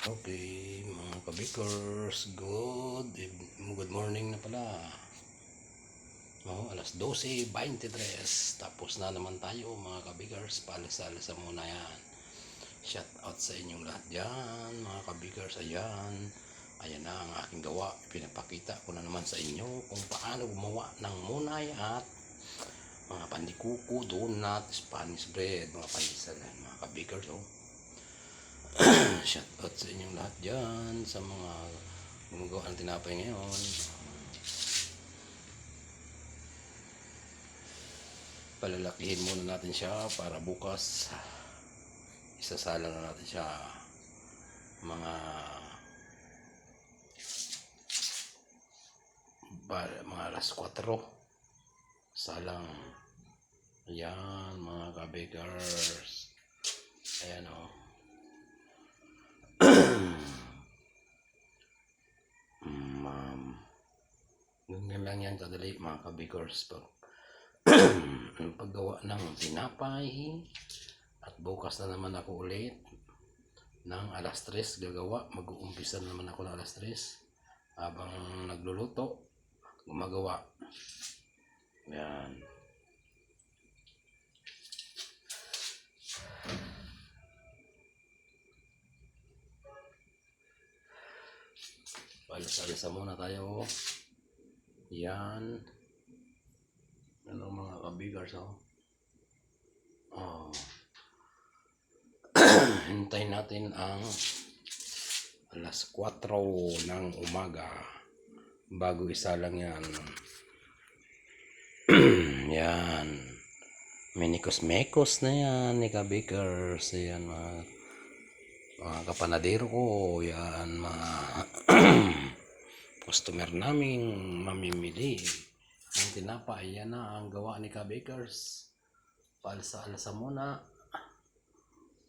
Okay, mga kabikers, good morning na pala. Alas 12:23, tapos na naman tayo mga kabikers, paalasa-alasa muna yan. Shout out sa inyong lahat dyan, mga kabikers, ayan na ang aking gawa. Pinapakita ko na naman sa inyo kung paano gumawa ng munay at mga pandikuko, donut, Spanish bread, mga pandisalan, mga kabikers. Shout out sa inyong lahat dyan, sa mga gumagawa ng tinapay ngayon. Palalakihin muna natin siya para bukas isasala na natin siya mga alas 4 salang. Ayan mga kabakers, ayan ganyan lang yan kadali mga kabakers ang paggawa ng tinapay. At bukas na naman ako ulit ng alas 3 gagawa. Mag-uumpisa naman ako ng alas 3 habang nagluluto gumagawa. Yan. Palis-alisa muna tayo. Yan. Ano mga kabigars hintayin natin ang alas 4 ng umaga bago isalang yan. Yan, minikos-mekos na yan ni kabikers. Yan mga kapanadero ko, yan mga customer naming mamimili ng tinapay. Yan na ang gawa ni kabikers. Palsa-alsa muna,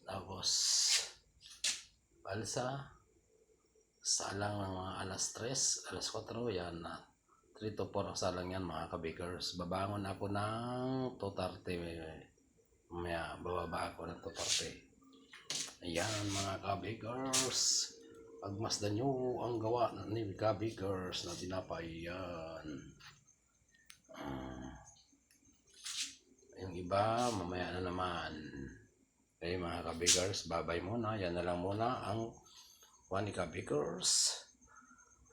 tapos palsa salang ng mga alas 3, alas 4. Yan na 3 to 4 salang yan mga kabikers. Babangon ako ng 2:30, mamaya bababa ako ng 2:30. Ayan mga kabikers, pagmasdan nyo ang gawa ni kabikers na tinapay. Yan yung iba mamaya na naman. Okay mga kabikers, babay muna. Yan na lang muna ang one ni kabikers.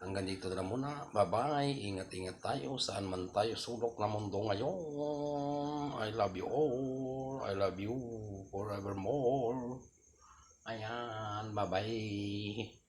Hanggang dito na lang muna. Bye-bye. Ingat-ingat tayo saan man tayo sulok na mundo ngayon. I love you all. I love you forevermore. Ayan. Bye-bye.